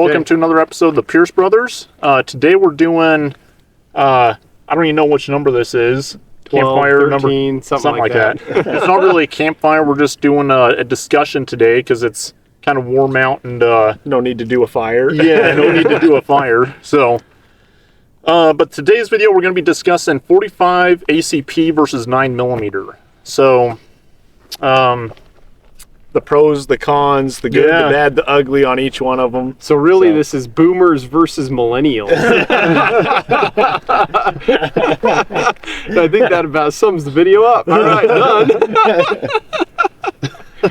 Welcome to another episode of the Pierce Brothers. Today we're doing, I don't even know which number this is. 12, campfire 13, number, something like that. It's not really a campfire. We're just doing a discussion today because it's kind of warm out and no need to do a fire. Yeah, no need to do a fire. So, but today's video we're going to be discussing 45 ACP versus 9mm. So, The pros, the cons, the good, the bad, the ugly on each one of them. So really, this is boomers versus millennials. I think that about sums the video up. All right, done.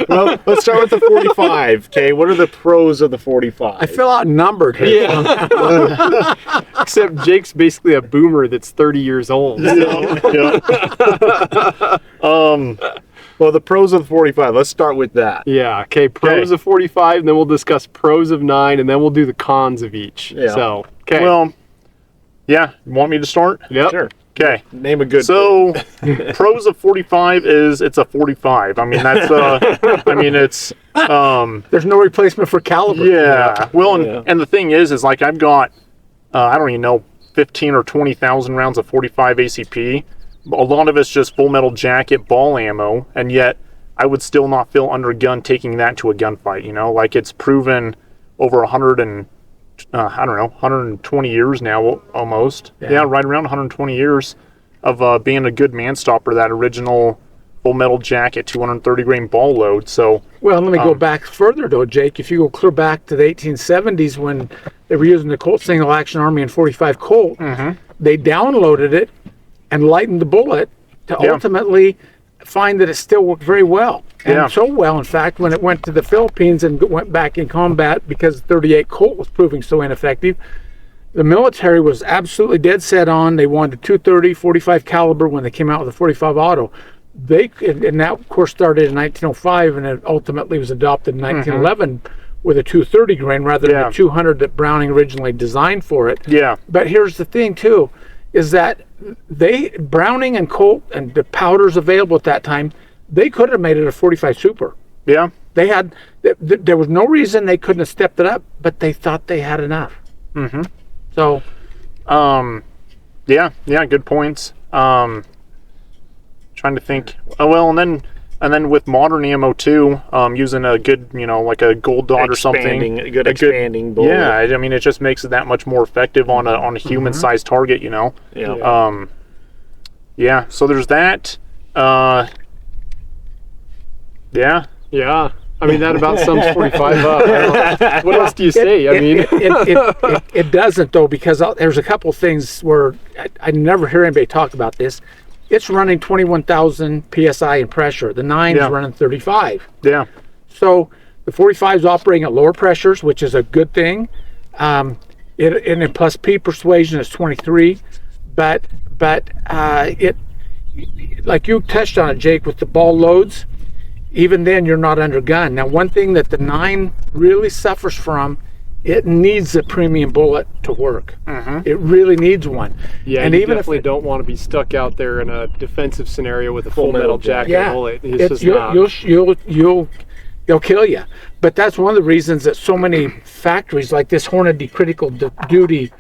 Well, let's start with the 45. Okay, what are the pros of the 45? I feel outnumbered here. Yeah. Except Jake's basically a boomer that's 30 years old. Well, the pros of the 45. Let's start with that. Yeah. Okay. Pros of 45, and then we'll discuss pros of 9, and then we'll do the cons of each. Yeah. So, okay. well, yeah, you want me to start? Yep. Sure. Okay. Name a good. So, pros of 45 is it's a 45. I mean, that's, I mean, it's, There's no replacement for caliber. yeah. Well, and the thing is like I've got, I don't even know, 15 or 20,000 rounds of 45 ACP. A lot of it's just full metal jacket ball ammo, and yet I would still not feel under gun taking that to a gunfight, you know? Like, it's proven over 100 and, I don't know, 120 years now, almost. Yeah, right around 120 years of being a good man stopper, that original full metal jacket 230 grain ball load. So, Well, let me go back further, though, Jake. If you go clear back to the 1870s when they were using the Colt Single Action Army and 45 Colt, they downloaded it and lightened the bullet to ultimately find that it still worked very well. And so well, in fact, when it went to the Philippines and went back in combat because 38 Colt was proving so ineffective, the military was absolutely dead set on. They wanted 230, 45 caliber when they came out with a 45 auto. And that, of course, started in 1905, and it ultimately was adopted in 1911 with a 230 grain rather than the 200 that Browning originally designed for it. yeah. But here's the thing, too, is that Browning and Colt and the powders available at that time, they could have made it a 45 Super. Yeah. They had, there was no reason they couldn't have stepped it up, but they thought they had enough. So, yeah, good points. Trying to think. Oh, well, and then with modern ammo too, using a good, you know, like a gold dot or something, a good expanding bullet. Yeah, I mean, it just makes it that much more effective on a human-sized target, you know. Yeah. Yeah. So there's that. Yeah. Yeah. I mean, that about sums 45 up. What else do you say? It doesn't, though, because there's a couple things where I never hear anybody talk about this. It's running 21,000 PSI in pressure. The 9 is running 35. Yeah. So the 45 is operating at lower pressures, which is a good thing. And in plus P persuasion is 23. But it, like you touched on it, Jake, with the ball loads, even then you're not under gun. Now, one thing that the 9 really suffers from, it needs a premium bullet to work. It really needs one. Yeah, and you even definitely don't want to be stuck out there in a defensive scenario with a full metal jacket bullet. It's just they'll kill you. But that's one of the reasons that so many factories, like this Hornady Critical Duty,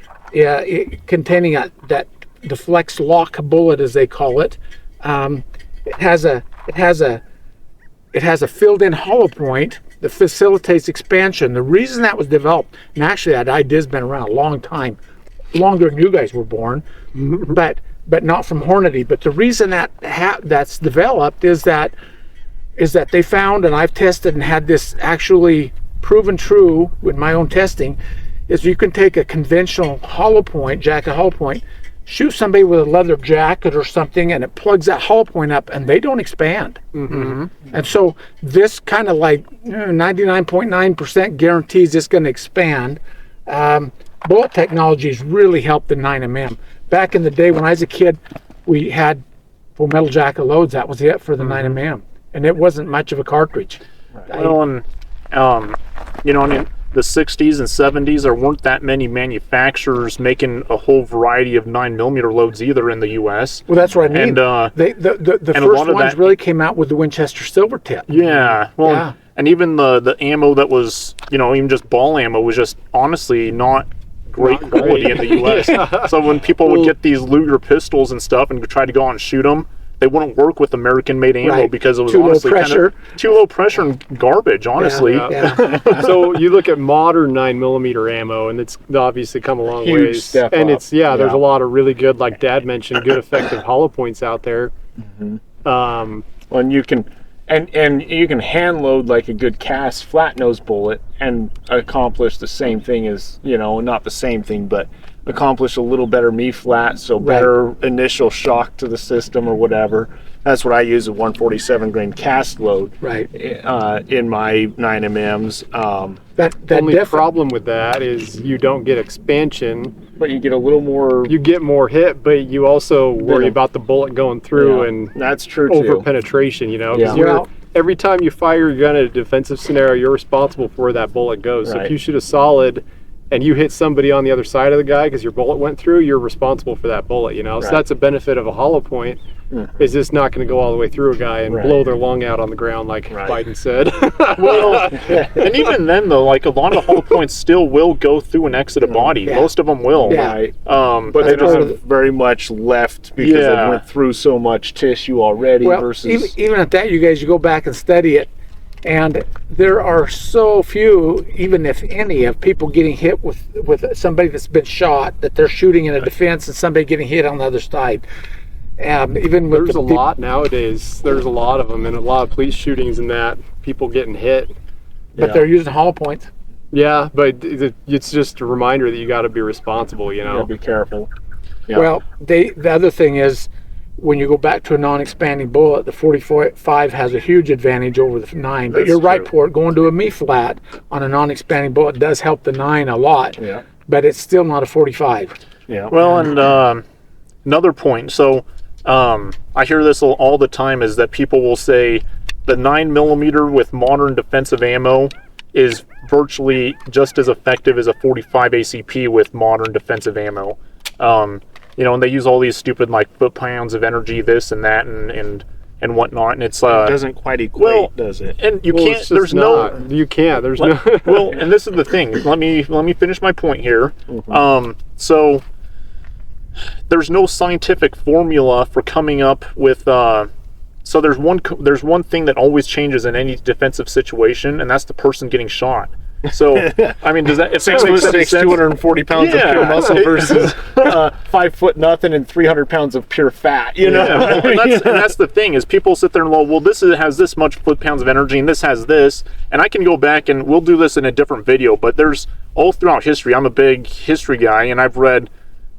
containing that deflects lock bullet, as they call it, it has a filled-in hollow point that facilitates expansion. The reason that was developed, and actually that idea's been around a long time, longer than you guys were born, but not from Hornady. But the reason that's developed is that they found, and I've tested and had this actually proven true with my own testing, is you can take a conventional hollow point, jacket hollow point, shoot somebody with a leather jacket or something, and it plugs that hollow point up, and they don't expand. And so this kind of like 99.9% guarantees it's going to expand. Bullet technology has really helped the 9mm. Back in the day when I was a kid, we had full metal jacket loads. That was it for the 9mm, and it wasn't much of a cartridge. Well, and you know, I mean, the 60s and 70s, there weren't that many manufacturers making a whole variety of 9mm loads either in the U.S. Well, that's what I mean. And the first ones really came out with the Winchester Silvertip. Yeah. Well, And even the ammo that was, even just ball ammo was just honestly not great quality in the U.S. So when people would get these Luger pistols and stuff and try to go out and shoot them, they wouldn't work with American-made ammo because it was honestly too low pressure and garbage, honestly. Yeah. So you look at modern 9mm ammo, and it's obviously come a long ways. Step and up. it's there's a lot of really good, like Dad mentioned, good effective hollow points out there. And you can you can hand load like a good cast flat nose bullet and accomplish the same thing as, not the same thing, but accomplish a little better me-flat, so better initial shock to the system or whatever. That's what I use a 147 grain cast load in my 9mm. The only problem with that is you don't get expansion. But you get a little more... You get more hit, but you also worry about the bullet going through and that's true over penetration, because every time you fire your gun in a defensive scenario, you're responsible for where that bullet goes. So if you shoot a solid and you hit somebody on the other side of the guy because your bullet went through, you're responsible for that bullet, So that's a benefit of a hollow point, is it's not going to go all the way through a guy and blow their lung out on the ground like Biden said. Well, and even then, though, like a lot of hollow points still will go through and exit a body. Most of them will. But they don't have very much left because they went through so much tissue already versus... Even at that, you go back and study it, and there are so few, even if any, of people getting hit with somebody that's been shot, that they're shooting in a defense and somebody getting hit on the other side. Even with there's a lot nowadays. There's a lot of them, and a lot of police shootings and that, people getting hit. But they're using hollow points. Yeah, but it's just a reminder that you got to be responsible, You gotta be careful. Well, the other thing is, when you go back to a non-expanding bullet, the 45 has a huge advantage over the 9. But you're right, Port, going to a me-flat on a non-expanding bullet does help the 9 a lot. Yeah. But it's still not a 45. Yeah. Well, and another point. So I hear this all the time, is that people will say the 9mm with modern defensive ammo is virtually just as effective as a 45 ACP with modern defensive ammo. And they use all these stupid like foot-pounds of energy, this and that, and whatnot, and it's it doesn't quite equate, does it? And you can't. There's no. You can't. There's no. Well, and this is the thing. Let me finish my point here. So there's no scientific formula for coming up with. So there's one thing that always changes in any defensive situation, and that's the person getting shot. So, I mean, does that... 6'6", 240 pounds of pure muscle versus 5 foot nothing and 300 pounds of pure fat, and that's the thing, is people sit there and go, well, this has this much foot-pounds of energy, and this has this, and I can go back, and we'll do this in a different video, but there's, all throughout history, I'm a big history guy, and I've read,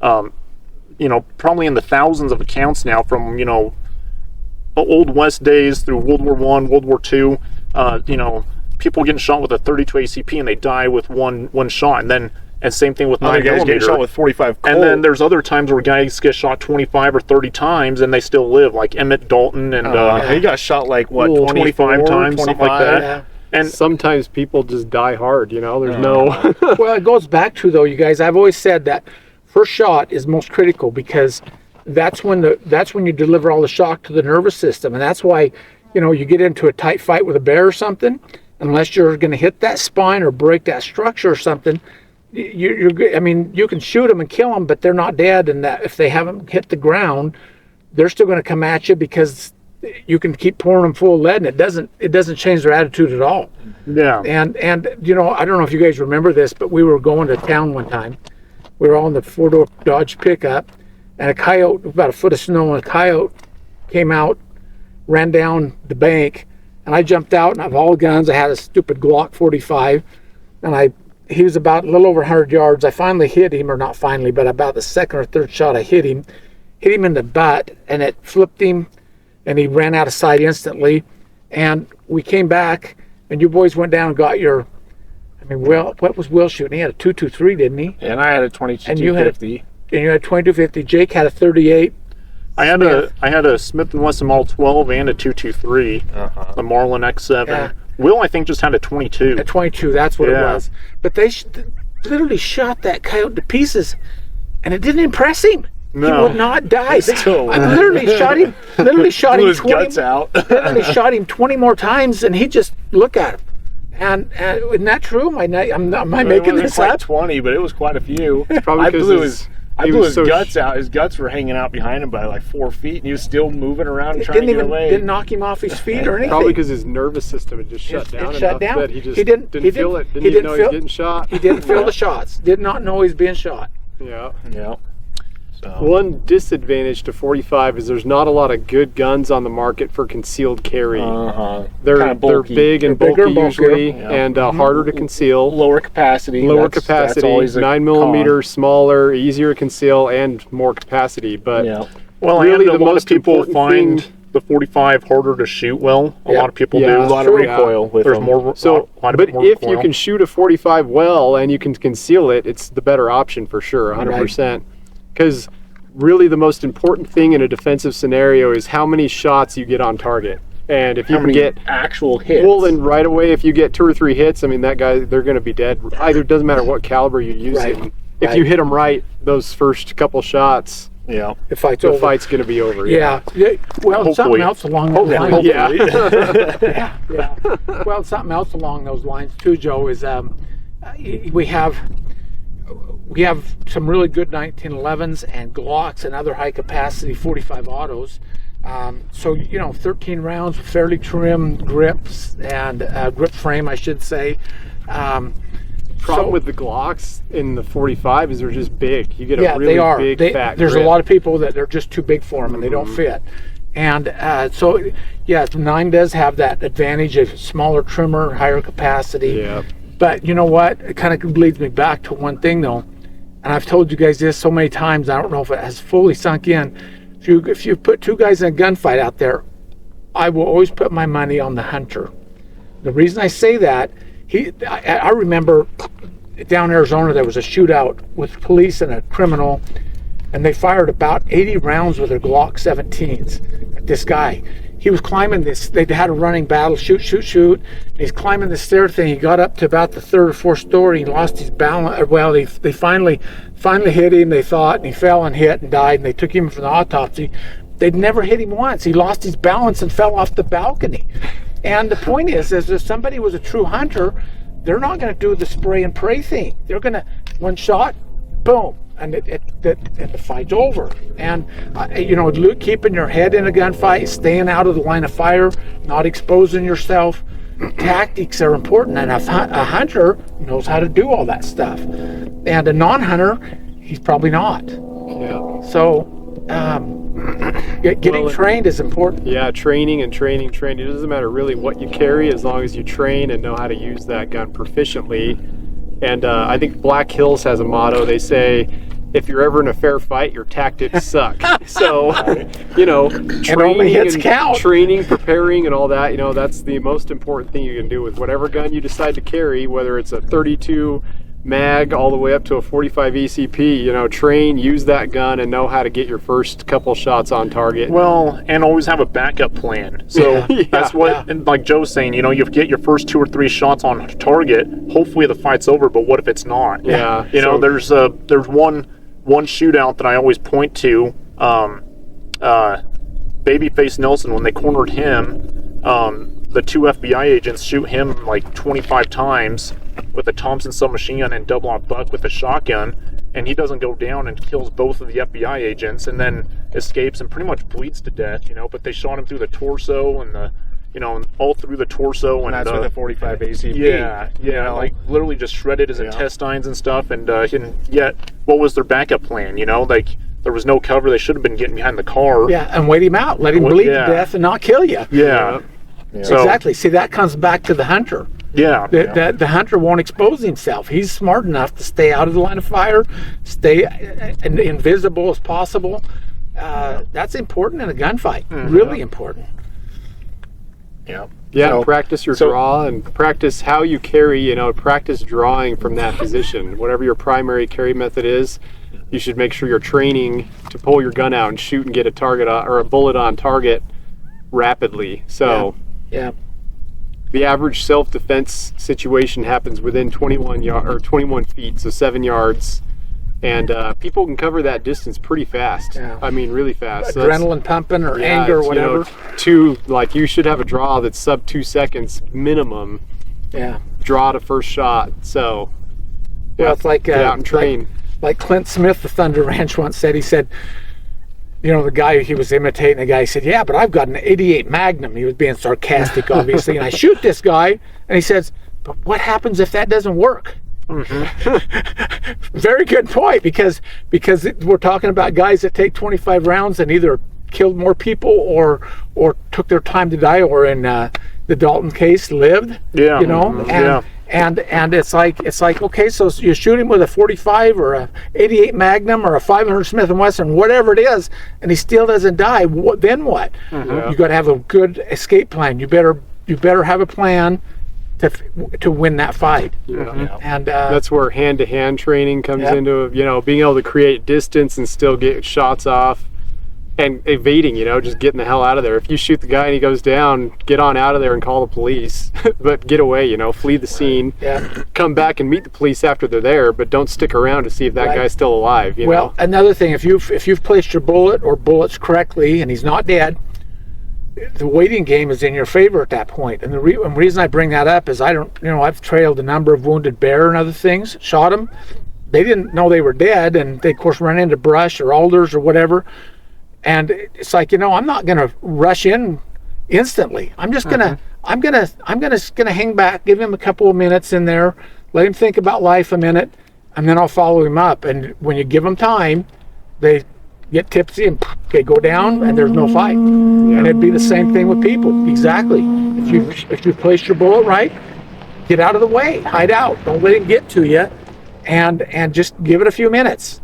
probably in the thousands of accounts now from, Old West days through World War I, World War II, people getting shot with a 32 ACP and they die with one shot, and same thing with 9mm. Guys get shot with 45 Colt. And then there's other times where guys get shot 25 or 30 times and they still live, like Emmett Dalton, and he got shot like 25 times, something like that. Yeah. And sometimes people just die hard. There's no. Well, it goes back to, though, you guys, I've always said that first shot is most critical, because that's when you deliver all the shock to the nervous system, and that's why you get into a tight fight with a bear or something. Unless you're going to hit that spine or break that structure or something, you can shoot them and kill them, but they're not dead. And that if they haven't hit the ground, they're still going to come at you, because you can keep pouring them full of lead, and it doesn't change their attitude at all. Yeah. And I don't know if you guys remember this, but we were going to town one time. We were all in the 4-door Dodge pickup, and a coyote, about a foot of snow, and a coyote came out, ran down the bank. And I jumped out, and I have all guns. I had a stupid Glock 45, and he was about a little over 100 yards. I finally hit him, or not finally, but about the second or third shot I hit him in the butt, and it flipped him, and he ran out of sight instantly. And we came back, and you boys went down and got your... what was Will shooting? He had a 223, didn't he? And I had a 2250. And you had a 2250. Jake had a 38. I had a Smith & Wesson Model 12 and a 223, the Marlin X7. Yeah. Will, I think, just had a 22. A 22, that's what it was. But they literally shot that coyote to pieces, and it didn't impress him. No. He would not die. I literally shot him. Literally shot him 20. Guts out. Literally shot him 20 more times, and he just look at him. And isn't that true? Am I making this quite up? 20, but it was quite a few. Probably I blew his so guts out. His guts were hanging out behind him by like 4 feet, and he was still moving around and trying to get away. Didn't knock him off his feet or anything. Probably because his nervous system had just shut down. It shut down. That he just didn't feel it. Didn't even know he was getting shot. He didn't feel the shots. Did not know he's being shot. Yeah. Yeah. So. One disadvantage to 45 is there's not a lot of good guns on the market for concealed carry. They're big and bulky usually, and harder to conceal. Lower capacity. That's 9mm, smaller, easier to conceal, and more capacity. But well, really, and a lot of people find the 45 harder to shoot. Well, a lot of people do. A lot of recoil with them. More. So, but if you can shoot a 45 well and you can conceal it, it's the better option for sure, 100%. Because really the most important thing in a defensive scenario is how many shots you get on target. And if you can get actual hits. Well, then right away, if you get 2 or 3 hits, I mean, that guy, they're going to be dead. Either doesn't matter what caliber you're using. If you hit them right, those first couple shots, the fight's going to be over. Yeah. Well, hopefully. Something else along those lines. Yeah. Well, something else along those lines too, Joe, is we have some really good 1911s and Glocks and other high capacity 45 autos. So 13 rounds, fairly trim grips and grip frame, I should say. Problem with the Glocks in the 45 is they're just big. You get a really big fat There's grip. a lot of people that they're just too big for them and they don't fit. And the 9 does have that advantage of smaller trimmer, higher capacity. Yeah. But you know what? It kind of leads me back to one thing though, and I've told you guys this so many times, I don't know if it has fully sunk in. If you put 2 guys in a gunfight out there, I will always put my money on the hunter. The reason I say that, I remember down in Arizona there was a shootout with police and a criminal, and they fired about 80 rounds with their Glock 17s at this guy. He was climbing this, they had a running battle, shoot. And he's climbing the stair thing. He got up to about the 3rd or 4th story. He lost his balance. Well, they finally hit him, they thought, and he fell and hit and died, and they took him for the autopsy. They'd never hit him once. He lost his balance and fell off the balcony. And the point is if somebody was a true hunter, they're not going to do the spray and pray thing. They're going to, one shot, boom, and the fight's over. And keeping your head in a gunfight, staying out of the line of fire, not exposing yourself, tactics are important. And a hunter knows how to do all that stuff, and a non-hunter, he's probably not. Yeah. So getting trained is important. Yeah, training. It doesn't matter really what you carry as long as you train and know how to use that gun proficiently. And I think Black Hills has a motto. They say, if you're ever in a fair fight, your tactics suck. So, training, preparing, and all that, that's the most important thing you can do with whatever gun you decide to carry, whether it's a 32 mag all the way up to a 45 ACP. Train, use that gun, and know how to get your first couple shots on target. Well, and always have a backup plan. So that's what, and like Joe's saying, you get your first 2 or 3 shots on target. Hopefully the fight's over, but what if it's not? Yeah. There's one shootout that I always point to. Babyface Nelson, when they cornered him, the 2 FBI agents shoot him like 25 times with a Thompson submachine gun and double-aught buck with a shotgun, and he doesn't go down and kills both of the FBI agents, and then escapes and pretty much bleeds to death. But they shot him through the torso and all through the torso, and that's with a 45 ACP. Yeah, like literally just shredded his intestines and stuff, and yet what was their backup plan? There was no cover. They should have been getting behind the car. Yeah, and wait him out, let him bleed to death, and not kill you. Yeah. So, exactly. See, that comes back to the hunter. Yeah. The hunter won't expose himself. He's smart enough to stay out of the line of fire, stay invisible as possible. That's important in a gunfight. Really important. Yeah. Yeah, practice your draw and practice how you carry, practice drawing from that position. Whatever your primary carry method is, you should make sure you're training to pull your gun out and shoot and get a target or a bullet on target rapidly. So the average self-defense situation happens within 21 feet, so 7 yards. And people can cover that distance pretty fast. Yeah. I mean, really fast. Adrenaline pumping or anger or whatever. You should have a draw that's sub 2 seconds minimum. draw to first shot. So, well, it's like get out and train. Like Clint Smith, the Thunder Ranch, once said. He said, you know, the guy he was imitating, the guy said, "Yeah, but I've got an '88 Magnum." He was being sarcastic, obviously, and I shoot this guy, and he says, "But what happens if that doesn't work?" Very good point, because we're talking about guys that take 25 rounds and either killed more people or took their time to die, or in the Dalton case lived. Yeah. You know, and it's like okay, so you shoot him with a 45 or a '88 Magnum or a 500 Smith & Wesson, whatever it is, and he still doesn't die. Then what? You got to have a good escape plan. You better have a plan to win that fight. And that's where hand-to-hand training comes into, you know, being able to create distance and still get shots off, and evading, you know, just getting the hell out of there. If you shoot the guy and he goes down, get on out of there and call the police. But get away, you know, flee the scene. Come back and meet the police after they're there, but don't stick around to see if that guy's still alive. You know? Another thing, if you've placed your bullet or bullets correctly and he's not dead, the waiting game is in your favor at that point. And the reason I bring that up is I've trailed a number of wounded bear and other things, shot them. They didn't know they were dead, and they of course run into brush or alders or whatever. And it's like, you know, I'm not gonna rush in instantly. I'm just gonna I'm gonna hang back, give him a couple of minutes in there, let him think about life a minute, and then I'll follow him up. And when you give them time, they get tipsy and they go down, and there's no fight. And it'd be the same thing with people. Exactly. If you place your bullet right, get out of the way, hide out, don't let it get to you, and just give it a few minutes.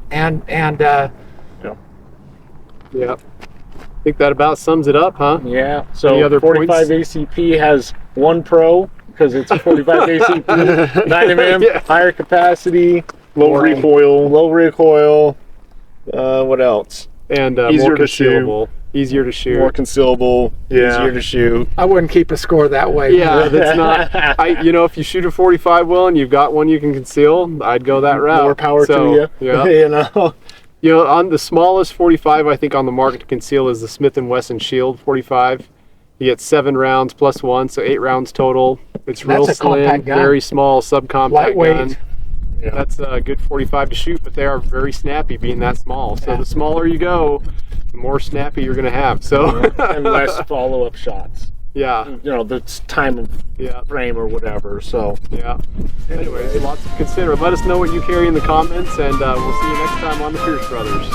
Yeah. I think that about sums it up, huh? Yeah. So any other 45 points? ACP has one pro because it's a 45 ACP, 9mm, higher capacity, low recoil. Low recoil. What else? And Easier more to shoot. concealable. Easier to shoot. More concealable. Easier to shoot. I wouldn't keep a score that way. Yeah, that's not. You know, if you shoot a 45 well and you've got one you can conceal, I'd go that route. More power to you. Yeah. You know. You know, on the smallest 45 I think on the market to conceal is the Smith & Wesson Shield 45. You get 7 rounds plus 1, so 8 rounds total. It's real slim, very small, subcompact lightweight gun. Yeah. That's a good 45 to shoot, but they are very snappy being that small. So the smaller you go, the more snappy you're going to have. So and less follow-up shots. Yeah. You know, the time of frame or whatever. So anyways, lots to consider. Let us know what you carry in the comments, and we'll see you next time on the Pierce Brothers.